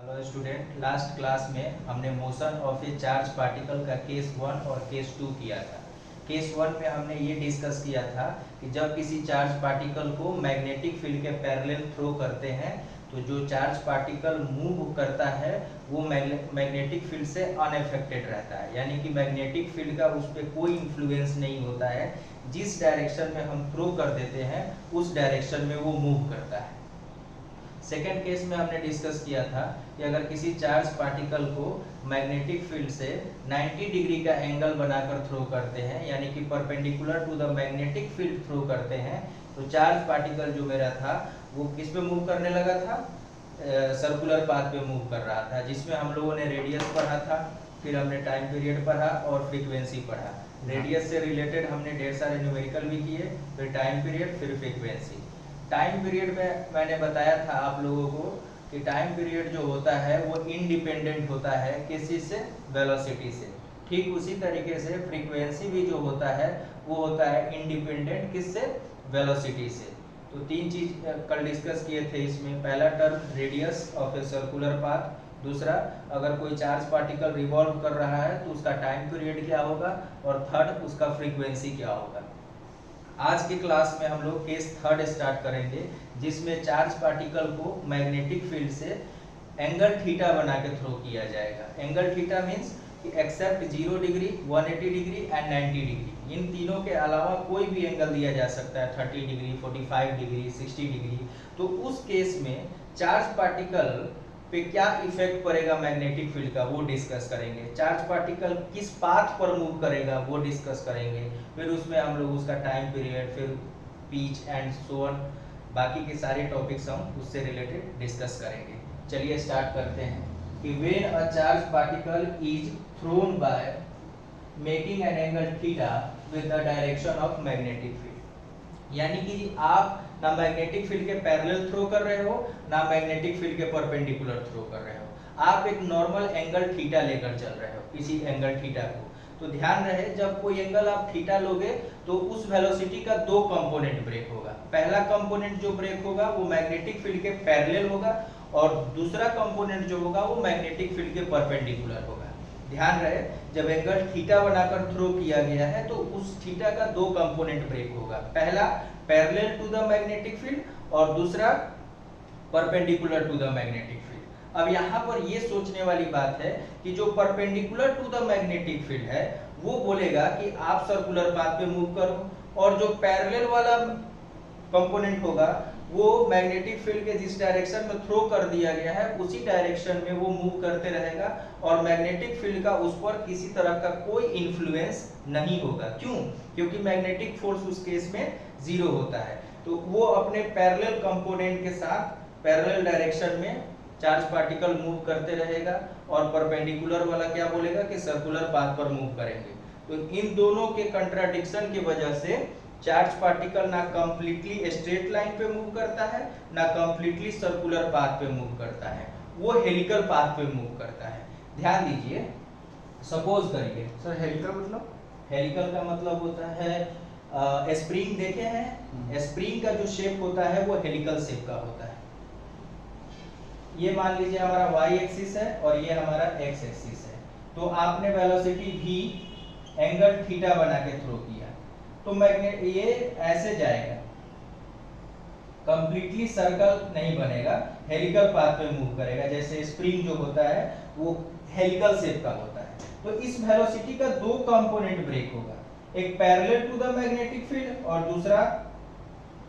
Hello student, last class में हमने motion of A charge particle का केस 1 और केस 2 किया था। केस 1 में हमने ये डिस्कस किया था कि जब किसी चार्ज पार्टिकल को मैग्नेटिक फील्ड के पैरेलल थ्रो करते हैं तो जो चार्ज पार्टिकल मूव करता है वो मैग्नेटिक फील्ड से अनअफेक्टेड रहता है, यानी कि मैग्नेटिक फील्ड का उस पर कोई इन्फ्लुएंस नहीं होता है। जिस डायरेक्शन में हम थ्रो कर देते हैं उस डायरेक्शन में वो मूव करता है। सेकेंड केस में हमने डिस्कस किया था कि अगर किसी चार्ज पार्टिकल को मैग्नेटिक फील्ड से 90 डिग्री का एंगल बनाकर थ्रो करते हैं, यानी कि perpendicular to the magnetic field throw करते हैं, तो चार्ज पार्टिकल जो मेरा था वो किस पे मूव करने लगा था? सर्कुलर पाथ पे मूव कर रहा था, जिसमें हम लोगों ने रेडियस पढ़ा था, फिर हमने टाइम पीरियड पढ़ा और फ्रीक्वेंसी पढ़ा। रेडियस से रिलेटेड हमने ढेर सारे न्यूमेरिकल भी किए, फिर टाइम पीरियड, फिर फ्रीक्वेंसी। टाइम पीरियड में मैंने बताया था आप लोगों को कि टाइम पीरियड जो होता है वो इंडिपेंडेंट होता है किस चीज से? वेलोसिटी से। ठीक उसी तरीके से फ्रीक्वेंसी भी जो होता है वो होता है इंडिपेंडेंट किससे? वेलोसिटी से। तो तीन चीज कल डिस्कस किए थे इसमें। पहला term radius of a circular path, दूसरा अगर कोई चार्ज पार्टिकल रिवॉल्व कर रहा है तो उसका टाइम पीरियड क्या होगा, और थर्ड उसका फ्रीक्वेंसी क्या होगा। आज के क्लास में हम लोग केस थर्ड स्टार्ट करेंगे, जिसमें चार्ज पार्टिकल को मैग्नेटिक फील्ड से एंगल थीटा बना के थ्रो किया जाएगा। एंगल थीटा मींस कि except 0 degree, 180 degree and 90 degree. इन तीनों के अलावा कोई भी एंगल दिया जा सकता है, 30 डिग्री, 45 डिग्री, 60 डिग्री। तो उस केस में चार्ज पार्टिकल पे क्या इफेक्ट पड़ेगा मैग्नेटिक फील्ड का वो डिस्कस करेंगे। चार्ज पार्टिकल किस पाथ पर मूव करेगा वो डिस्कस करेंगे। फिर उसमें हम लोग उसका टाइम पीरियड, फिर पिच एंड सो ऑन, बाकी के सारे टॉपिक्स हम उससे रिलेटेड डिस्कस करेंगे। चलिए स्टार्ट करते हैं कि when a charge particle is throne by making an angle theta with the direction of magnetic field, यानी कि आप ना मैग्नेटिक फील्ड के पैरेलल थ्रो कर रहे हो ना मैग्नेटिक फील्ड के परपेंडिकुलर थ्रो कर रहे हो। आप एक नॉर्मल एंगल थीटा लेकर चल रहे हो, किसी एंगल थीटा को। तो ध्यान रहे, जब कोई एंगल आप थीटा लोगे तो उस वेलोसिटी का दो कंपोनेंट ब्रेक होगा। पहला कंपोनेंट जो ब्रेक होगा वो मैग्नेटिक फील्ड के पैरेलल होगा, और दूसरा कंपोनेंट जो होगा वो मैग्नेटिक फील्ड के परपेंडिकुलर होगा। ध्यान रहे, जब एंगल थीटा बनाकर थ्रो किया गया है तो उस थीटा का दो कंपोनेंट ब्रेक होगा। पहला parallel to the magnetic field और दूसरा perpendicular to the magnetic field. अब यहाँ पर ये सोचने वाली बात है कि जो perpendicular to the magnetic field है वो बोलेगा कि आप सर्कुलर पाथ पे मूव करो, और जो पैरेलल वाला कंपोनेंट होगा वो मैग्नेटिक फील्ड के जिस डायरेक्शन में थ्रो कर दिया गया है उसी डायरेक्शन में वो मूव करते रहेगा, और मैग्नेटिक फील्ड का उस पर किसी तरह का कोई इन्फ्लुएंस नहीं होगा। क्यों? क्योंकि मैग्नेटिक फोर्स उस केस में 0 होता है। तो वो अपने पैरेलल कंपोनेंट के साथ पैरेलल डायरेक्शन में चार्ज पार्टिकल मूव करते रहेगा, और परपेंडिकुलर वाला क्या बोलेगा कि सर्कुलर पाथ पर मूव करेंगे। तो इन दोनों के कंट्राडिक्शन की वजह से चार्ज पार्टिकल ना कंप्लीटली स्ट्रेट लाइन पे मूव करता है ना कंप्लीटली सर्कुलर पाथ पे मूव करता है, वो हेलिकल पाथ पे मूव करता है। ध्यान दीजिए, सपोज करिए सर हेलिकल मतलब? हेलिकल का मतलब होता है स्प्रिंग देखे हैं, स्प्रिंग का जो शेप होता है वो हेलिकल शेप का होता है। ये मान लीजिए हमारा y एक्सिस है और ये हमारा x एक्सिस है। तो आपने वेलोसिटी v एंगल थीटा बना के थ्रो किया तो मैग्नेट ये ऐसे जाएगा, कंप्लीटली सर्कल नहीं बनेगा, हेलिकल पाथ पे मूव करेगा। जैसे स्प्रिंग जो होता है वो हेलिकल शेप का होता है। तो इस वेलोसिटी का दो कंपोनेंट ब्रेक होगा, एक parallel to the magnetic field और दूसरा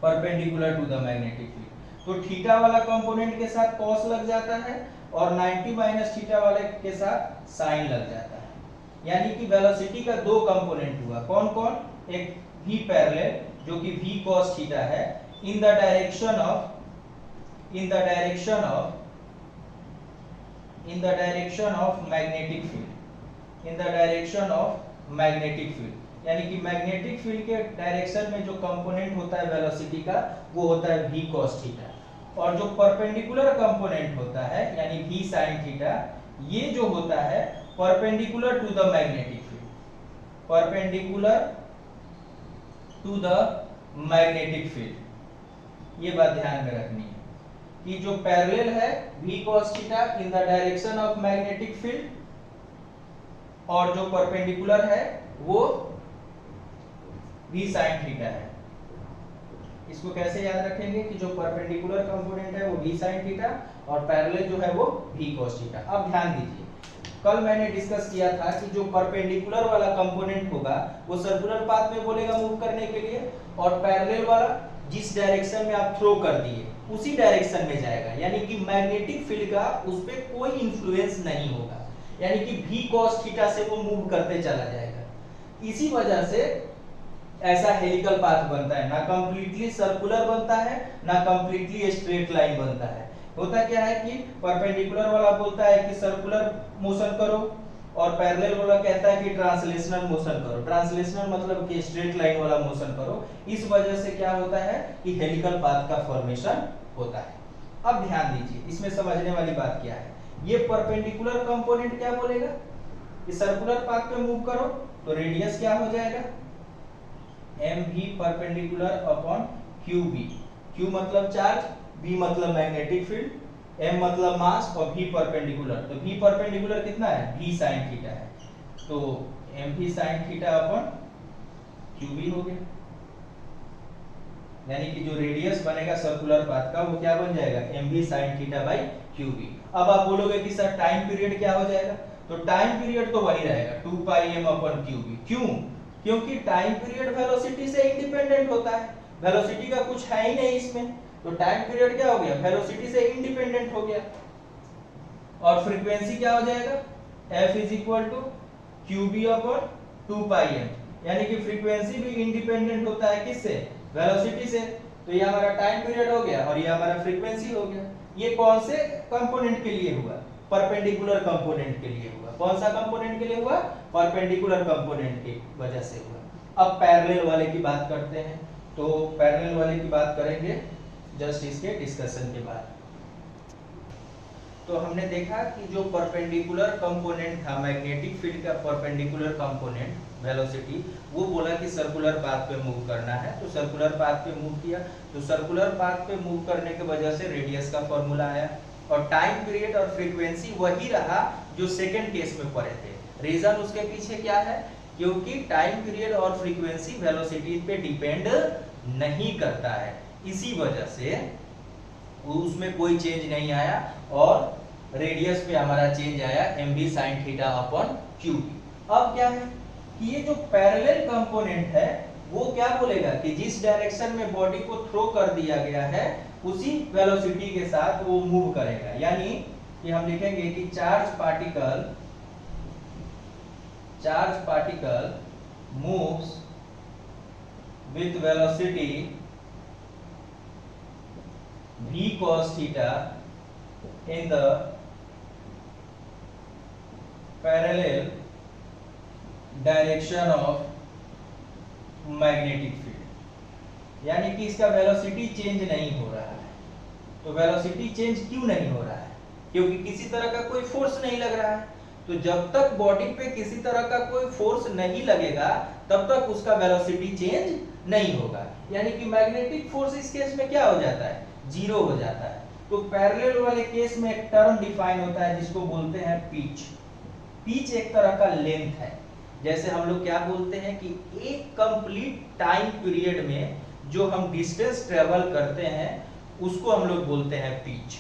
perpendicular to the magnetic field. तो थीटा वाला कंपोनेंट के साथ कॉस लग जाता है और 90 माइनस थीटा वाले के साथ साइन लग जाता है, यानी कि वेलोसिटी का दो कंपोनेंट हुआ। कौन कौन? एक v पैरेलल जो कि v cos थीटा है, in the direction of magnetic field, in the direction of magnetic field, यानी कि मैग्नेटिक फील्ड के डायरेक्शन में जो कंपोनेंट होता है वेलोसिटी का वो होता है v cos थीटा, और जो परपेंडिकुलर कंपोनेंट होता है यानी v sin थीटा, ये जो होता है perpendicular to the magnetic field, perpendicular to the magnetic field. ये बात ध्यान में रखनी है। कि जो पैरेलल है v cos theta in the direction of magnetic field, और जो परपेंडिकुलर है वो v sin थीटा है। इसको कैसे याद रखेंगे कि जो परपेंडिकुलर कंपोनेंट है वो v sin थीटा और पैरेलल जो है वो v cos थीटा। अब ध्यान दीजिए, कल मैंने डिस्कस किया था कि जो परपेंडिकुलर वाला कंपोनेंट होगा वो सर्कुलर पाथ में बोलेगा मूव करने के लिए, और पैरेलल वाला जिस डायरेक्शन में आप थ्रो कर दिए उसी डायरेक्शन में जाएगा, यानी कि मैग्नेटिक फील्ड का उस पे कोई इंफ्लुएंस नहीं होगा, यानी कि v cos थीटा से वो मूव करते चला जाएगा। इसी वजह से ऐसा हेलिकल पाथ बनता है, ना कंप्लीटली सर्कुलर बनता है ना कंप्लीटली स्ट्रेट लाइन बनता है। होता क्या है कि परपेंडिकुलर वाला बोलता है कि सर्कुलर मोशन करो और पैरेलल वाला कहता है कि ट्रांसलेशनल मोशन करो। ट्रांसलेशनल मतलब कि स्ट्रेट लाइन वाला मोशन करो। इस वजह से क्या होता है कि हेलिकल पाथ का फॉर्मेशन होता है। अब ध्यान दीजिए, इसमें समझने वाली बात क्या है, ये परपेंडिकुलर कंपोनेंट क्या बोलेगा कि सर्कुलर पाथ पे मूव करो तो रेडियस क्या हो जाएगा, mv perpendicular upon qb। q मतलब चार्ज, b मतलब मैग्नेटिक फील्ड, m मतलब मास और v परपेंडिकुलर। तो v परपेंडिकुलर कितना है, v sin थीटा है, तो mv sin theta upon qb हो गया। यानी कि जो रेडियस बनेगा सर्कुलर पाथ का वो क्या बन जाएगा, mv sin theta by qb। अब आप बोलोगे कि सर टाइम पीरियड क्या हो जाएगा, तो टाइम पीरियड तो वही रहेगा 2 पाई m अपॉन qb। क्यों, क्योंकि टाइम पीरियड वेलोसिटी से इंडिपेंडेंट होता है, वेलोसिटी का कुछ है ही नहीं इसमें, तो टाइम पीरियड क्या हो गया, वेलोसिटी से इंडिपेंडेंट हो गया। और फ्रीक्वेंसी क्या हो जाएगा, f is equal to qb upon 2 pi m, यानी कि फ्रीक्वेंसी भी इंडिपेंडेंट होता है किससे, वेलोसिटी से। तो ये हमारा टाइम पीरियड हो गया और ये हमारा फ्रीक्वेंसी हो गया। ये कौन से कंपोनेंट के लिए हुआ, परपेंडिकुलर कंपोनेंट के लिए हुआ। कौन सा कंपोनेंट के लिए हुआ, परपेंडिकुलर कंपोनेंट की वजह से हुआ। अब पैरेलल वाले की बात करते हैं, तो पैरेलल वाले की बात करेंगे जस्ट इसके डिस्कशन के बाद। तो हमने देखा कि जो परपेंडिकुलर कंपोनेंट था, मैग्नेटिक फील्ड का परपेंडिकुलर कंपोनेंट वेलोसिटी, वो बोला कि सर्कुलर पाथ पे मूव करना है, तो सर्कुलर पाथ पे मूव किया। तो सर्कुलर पाथ पे मूव करने की वजह से रेडियस का फॉर्मूला आया, और टाइम पीरियड और फ्रीक्वेंसी वही रहा जो सेकंड केस में पढ़े थे। रीजन उसके पीछे क्या है, क्योंकि टाइम पीरियड और फ्रीक्वेंसी वेलोसिटी पे डिपेंड नहीं करता है, इसी वजह से उसमें कोई चेंज नहीं आया, और रेडियस पे हमारा चेंज आया mv sin theta upon qb। अब क्या है कि ये जो पैरेलल कंपोनेंट है वो क्या बोलेगा कि जिस डायरेक्शन में बॉडी को थ्रो कर दिया गया है उसी वेलोसिटी के साथ वो मूव करेगा। यानी कि हम लिखेंगे कि charge particle moves with velocity v cos theta in the parallel direction of magnetic field। यानी कि इसका वेलोसिटी चेंज नहीं हो रहा है। तो वेलोसिटी चेंज क्यों नहीं हो रहा है, क्योंकि किसी तरह का कोई फोर्स नहीं लग रहा है। तो जब तक बॉडी पे किसी तरह का कोई फोर्स नहीं लगेगा तब तक उसका वेलोसिटी चेंज नहीं होगा। यानी कि मैग्नेटिक फोर्स इस केस में क्या हो जाता है, जीरो हो जाता है। तो पैरेलल वाले केस में एक टर्म डिफाइन होता है जिसको बोलते हैं पिच। पिच एक तरह का लेंथ है। जैसे हम लोग क्या बोलते हैं कि एक कंप्लीट टाइम पीरियड में जो हम डिस्टेंस ट्रेवल करते हैं उसको हम लोग बोलते हैं पिच।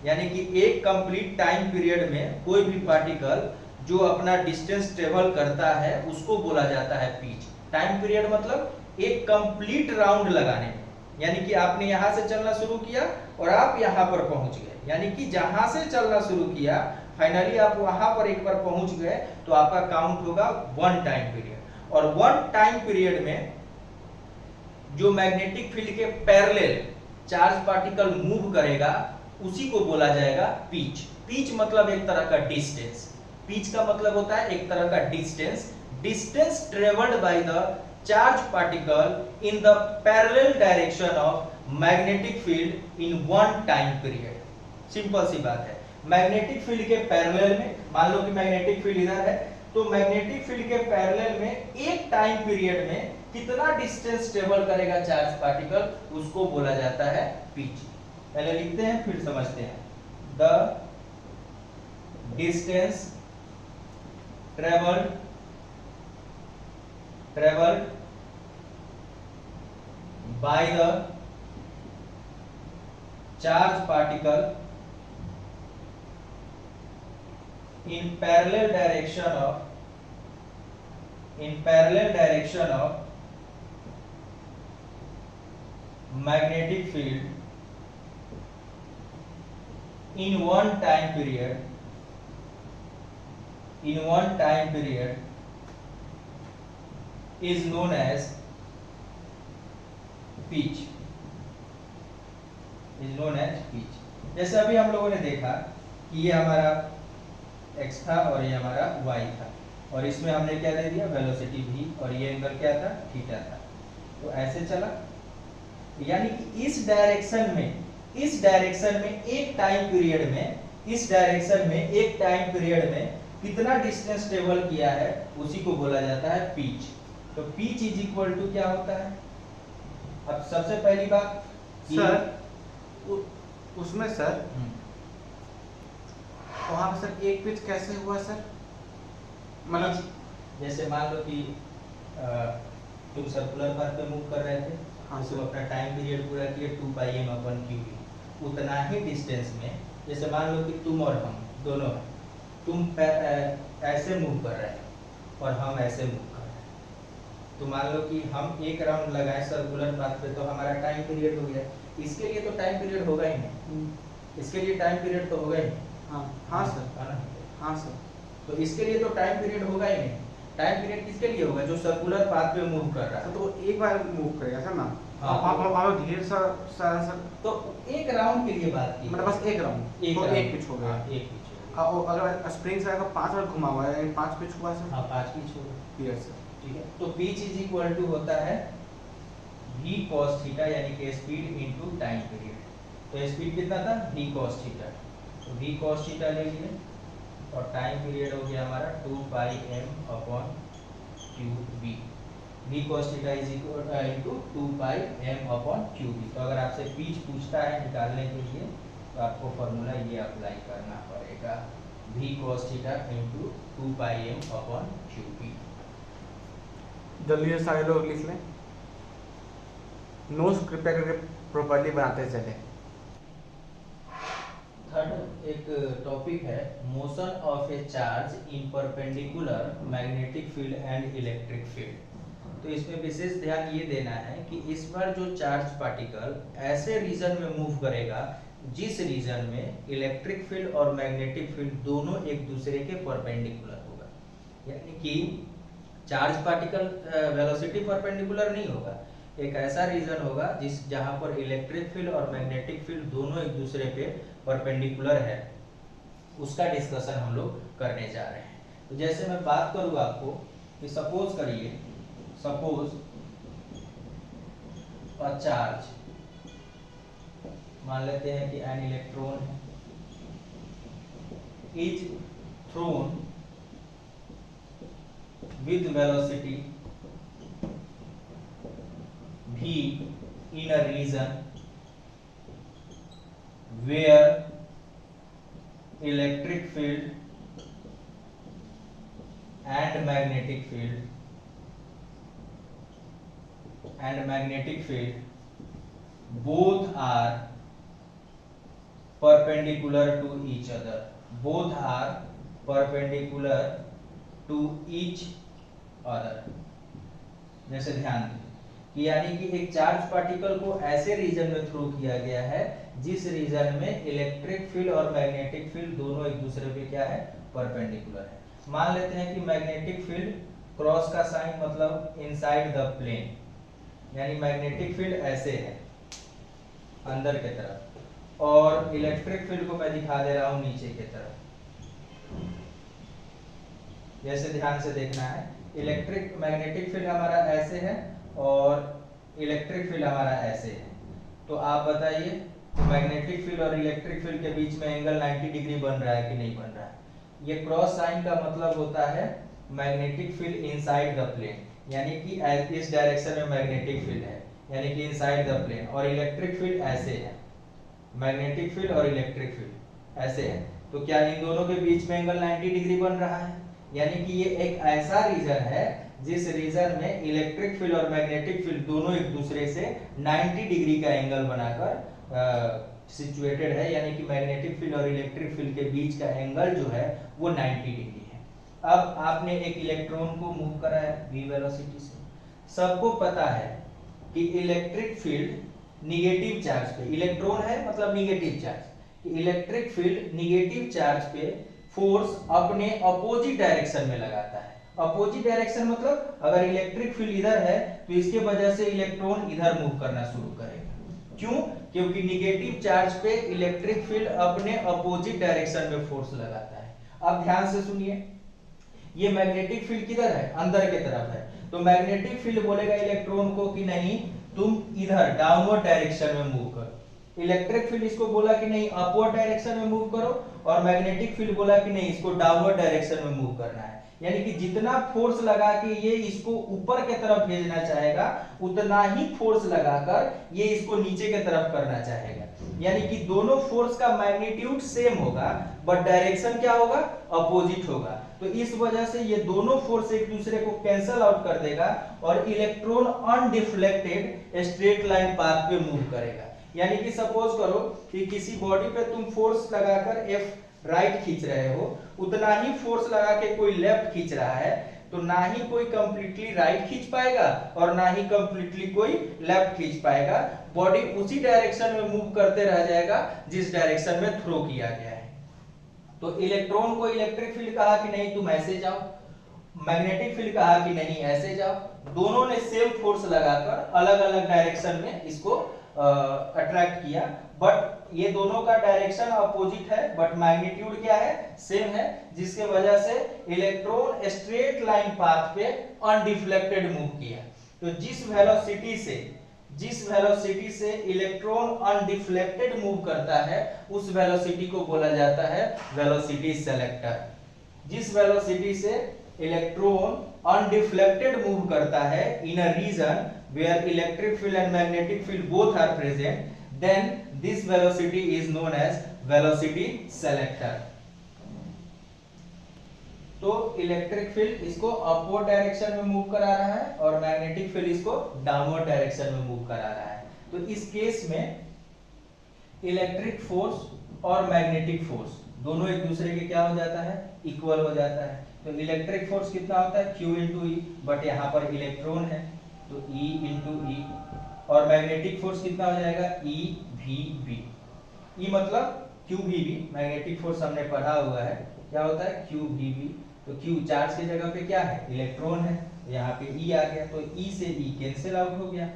यानी कि एक कंप्लीट टाइम पीरियड में कोई भी पार्टिकल जो अपना डिस्टेंस ट्रेवल करता है उसको बोला जाता है पिच। टाइम पीरियड मतलब एक कंप्लीट राउंड लगाने में, यानी कि आपने यहां से चलना शुरू किया और आप यहां पर पहुंच गए, यानी कि जहां से चलना शुरू किया फाइनली आप वहां पर एक बार पहुंच गए तो आपका काउंट होगा 1 टाइम पीरियड। और 1 टाइम पीरियड में जो मैग्नेटिक फील्ड के पैरेलल चार्ज पार्टिकल मूव करेगा उसी को बोला जाएगा पिच। पिच मतलब एक तरह का डिस्टेंस। पिच का मतलब होता है एक तरह का distance, distance travelled by the charge particle in the parallel direction of magnetic field in 1 time period. Simple सी बात है, मैग्नेटिक फील्ड के पैरेलल में, मान लो कि मैग्नेटिक फील्ड इधर है, तो मैग्नेटिक फील्ड के पैरेलल में एक टाइम पीरियड में कितना डिस्टेंस ट्रेवल करेगा चार्ज पार्टिकल, उसको बोला जाता है पिच। पहले लिखते हैं फिर समझते हैं। The distance travelled by the charge particle in parallel direction of magnetic field in one time period is known as pitch. जैसे अभी हम लोगों ने देखा कि ये हमारा x था और ये हमारा y था, और इसमें हमने क्या दे दिया, वेलोसिटी v, और ये एंगल क्या था, थीटा था। तो ऐसे चला, यानी कि इस डायरेक्शन में एक टाइम पीरियड में कितना डिस्टेंस ट्रेवल किया है उसी को बोला जाता है पिच। तो पिच इज इक्वल टू क्या होता है। अब सबसे पहली बात सर, उसमें सर वहां पे सर एक पिच कैसे हुआ सर? मतलब जैसे मान लो कि तुम सर्कुलर पाथ पे मूव कर रहे थे, हाँ, तुम अपना टाइम पीरियड पूरा किए 2πm/qv, उतना ही डिस्टेंस में, जैसे मान लो कि तुम और हम दोनों हैं, तुम ऐसे मूव कर रहे हैं और हम ऐसे मूव कर रहे हैं, तो मान लो कि हम एक राउंड लगाए सर्कुलर पाथ पे, तो हमारा टाइम पीरियड हो गया। इसके लिए तो टाइम पीरियड होगा ही नहीं, इसके लिए टाइम पीरियड तो होगा ही नहीं। हाँ सर, है ना? हाँ सर। तो इसके लिए तो टाइम पीरियड होगा ही नहीं। टाइम पीरियड किसके लिए होगा, जो सर्कुलर पाथ पे मूव कर रहा है। तो एक बार मूव करेगा सर ना, हाँ, आप धीरे सर तो एक राउंड के लिए बात की, मतलब बस एक राउंड, एक पिच हो गया। एक पिच हो गया। और अगर स्प्रिंग से अगर 5 बार घुमा हुआ है, 5 पिच हुआ सर। हाँ, 5 पिच हो गया। क्लियर सर, ठीक है। तो पिच इज इक्वल टू होता है v cos थीटा, यानी कि स्पीड इनटू टाइम पीरियड। तो स्पीड कितना था, v cos थीटा, तो v cos थीटा ले लिए, और टाइम पीरियड हो गया हमारा 2πm/qv। v cos theta is equal to 2πm/qv। तो अगर आपसे पिच पूछता है निकालने के लिए, तो आपको फॉर्मूला ये अप्लाई करना पड़ेगा, v cos theta into 2πm/qv। जल्दी से सारे लोग लिख लें, नोट्स कृपया करके प्रॉपर्ली बनाते चले। थर्ड एक टॉपिक है motion of A charge in perpendicular magnetic field and electric field. तो इसमें विशेष ध्यान ये देना है कि इस बार जो चार्ज पार्टिकल ऐसे रीजन में मूव करेगा जिस रीजन में इलेक्ट्रिक फील्ड और मैग्नेटिक फील्ड दोनों एक दूसरे के परपेंडिकुलर होगा, यानी कि चार्ज पार्टिकल वेलोसिटी परपेंडिकुलर नहीं होगा, एक ऐसा रीजन होगा जहां पर इलेक्ट्रिक फील्ड और मैग्नेटिक फील्ड दोनों एक दूसरे पे परपेंडिकुलर है, उसका डिस्कशन हम लोग करने जा रहे हैं। तो जैसे मैं बात करूं आपको कि सपोज अ चार्ज, मान लेते हैं कि an electron is throne with velocity v in a region where electric field and magnetic field both are perpendicular to each other, जैसे ध्यान दें कि यानी कि एक चार्ज पार्टिकल को ऐसे रीजन में थ्रो किया गया है जिस रीजन में इलेक्ट्रिक फील्ड और मैग्नेटिक फील्ड दोनों एक दूसरे पे क्या है, परपेंडिकुलर है। मान लेते हैं कि मैग्नेटिक फील्ड क्रॉस का साइन मतलब इनसाइड द प्लेन, यानी मैग्नेटिक फील्ड ऐसे है अंदर की तरफ, और इलेक्ट्रिक फील्ड को मैं दिखा दे रहा हूं नीचे की तरफ। जैसे ध्यान से देखना है, मैग्नेटिक फील्ड हमारा ऐसे है और इलेक्ट्रिक फील्ड हमारा ऐसे है। तो आप बताइए मैग्नेटिक फील्ड और इलेक्ट्रिक फील्ड के बीच में एंगल 90 डिग्री बन रहा है कि नहीं बन रहा है। ये क्रॉस साइन का मतलब होता है magnetic field inside the plane, यानी कि इस डायरेक्शन में मैग्नेटिक फील्ड है, यानी कि इनसाइड द प्लेन, और इलेक्ट्रिक फील्ड ऐसे है, मैग्नेटिक फील्ड और इलेक्ट्रिक फील्ड ऐसे है, तो क्या इन दोनों के बीच में एंगल 90 डिग्री बन रहा है? यानी कि ये एक ऐसा रीजन है जिस रीजन में इलेक्ट्रिक फील्ड और मैग्नेटिक फील्ड दोनों एक दूसरे से 90 डिग्री का एंगल बनाकर सिचुएटेड है, यानी कि मैग्नेटिक फील्ड और इलेक्ट्रिक फील्ड के बीच का एंगल जो है वो 90 डिग्री है। अब आपने एक इलेक्ट्रॉन को मूव करा है v वेलोसिटी से, सबको पता है कि इलेक्ट्रिक फील्ड निगेटिव चार्ज पे, इलेक्ट्रॉन है मतलब negative charge, electric field negative charge पे फोर्स अपने अपोजिट डायरेक्शन में लगाता है। अपोजिट डायरेक्शन मतलब अगर इलेक्ट्रिक फील्ड इधर है तो इसके वजह से इलेक्ट्रॉन इधर मूव करना शुरू करेगा। क्यों? क्योंकि निगेटिव चार्ज पे इलेक्ट्रिक फील्ड अपने अपोजिट डायरेक्शन में फोर्स लगाता है। अब ध्यान से सुनिए, ये मैग्नेटिक फील्ड किधर है? अंदर के तरफ है, तो मैग्नेटिक फील्ड बोलेगा इलेक्ट्रॉन को कि नहीं तुम इधर डाउनवर्ड डायरेक्शन में मूव करो। इलेक्ट्रिक फील्ड इसको बोला कि नहीं अपवर्ड डायरेक्शन में मूव करो, और मैग्नेटिक फील्ड बोला कि नहीं इसको डाउनवर्ड डायरेक्शन में मूव करना है। यानी कि जितना फोर्स लगा के ये इसको ऊपर के तरफ भेजना चाहेगा उतना ही फोर्स लगाकर ये इसको नीचे के तरफ करना चाहेगा। यानी कि दोनों फोर्स का मैग्नीट्यूड सेम होगा बट डायरेक्शन क्या होगा? अपोजिट होगा। तो इस वजह से ये दोनों फोर्स एक दूसरे को कैंसल आउट कर देगा और electron undeflected straight line path पे मूव करेगा। यानी कि सपोज करो कि किसी बॉडी पे तुम फोर्स लगाकर F राइट खींच रहे हो, उतना ही फोर्स लगा के कोई लेफ्ट खींच रहा है, तो ना ही कोई कंप्लीटली राइट खींच पाएगा और ना ही कंप्लीटली कोई लेफ्ट खींच पाएगा। बॉडी उसी डायरेक्शन में मूव करते रह जाएगा जिस डायरेक्शन में थ्रो किया गया है। तो इलेक्ट्रॉन को इलेक्ट्रिक फील्ड कहा कि नहीं तुम ऐसे जाओ, मैग्नेटिक फील्ड कहा कि नहीं ऐसे जाओ। दोनों ने सेम फोर्स लगाकर अलग अलग डायरेक्शन में इसको अट्रैक्ट किया, बट ये दोनों का डायरेक्शन अपोजिट है बट मैग्नीट्यूड क्या है? सेम है, जिसके वजह से इलेक्ट्रॉन स्ट्रेट लाइन पाथ पे अनडिफ्लेक्टेड मूव किया। तो जिस वेलोसिटी से इलेक्ट्रॉन अनडिफ्लेक्टेड मूव करता है उस वेलोसिटी को बोला जाता है वेलोसिटी सेलेक्टर। जिस वेलोसिटी से इलेक्ट्रॉन अनडिफ्लेक्टेड मूव करता है इन a reason where electric field and magnetic field both are present, then this velocity is known as velocity selector. तो इलेक्ट्रिक फील्ड इसको अपवर्ड डायरेक्शन में मूव करा रहा है और मैग्नेटिक फील्ड इसको डाउनवर्ड डायरेक्शन में मूव करा रहा है। तो इस केस में इलेक्ट्रिक फोर्स और मैग्नेटिक फोर्स दोनों एक दूसरे के क्या हो जाता है? इक्वल हो जाता है। तो इलेक्ट्रिक फोर्स कितना होता है? Q into E, बट यहाँ पर इलेक्ट्रॉन है तो E into E, और मैग्नेटिक फोर्स कितना हो जाएगा? E VB। E मतलब QVB, मैग्नेटिक फोर्स हमने पढ़ा हुआ है क्या होता है? QVB। तो Q चार्ज की जगह पे क्या है? इलेक्ट्रॉन है, यहाँ पे E आ गया तो E से E कैंसिल आउट हो गया,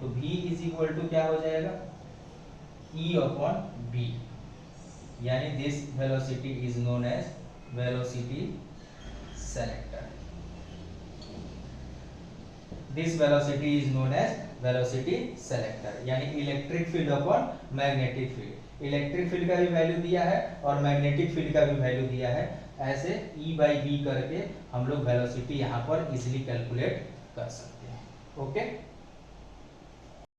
तो V इज इक्वल टू क्या हो जाएगा? E upon B। यानी this velocity is known as velocity selector. This velocity is known as velocity selector, यानी electric field upon magnetic field. Electric field का भी वैल्यू दिया है और मैग्नेटिक फील्ड का भी वैल्यू दिया है। ऐसे E/B करके हम लोग वेलोसिटी यहाँ पर इजीली कैलकुलेट कर सकते हैं। ओके।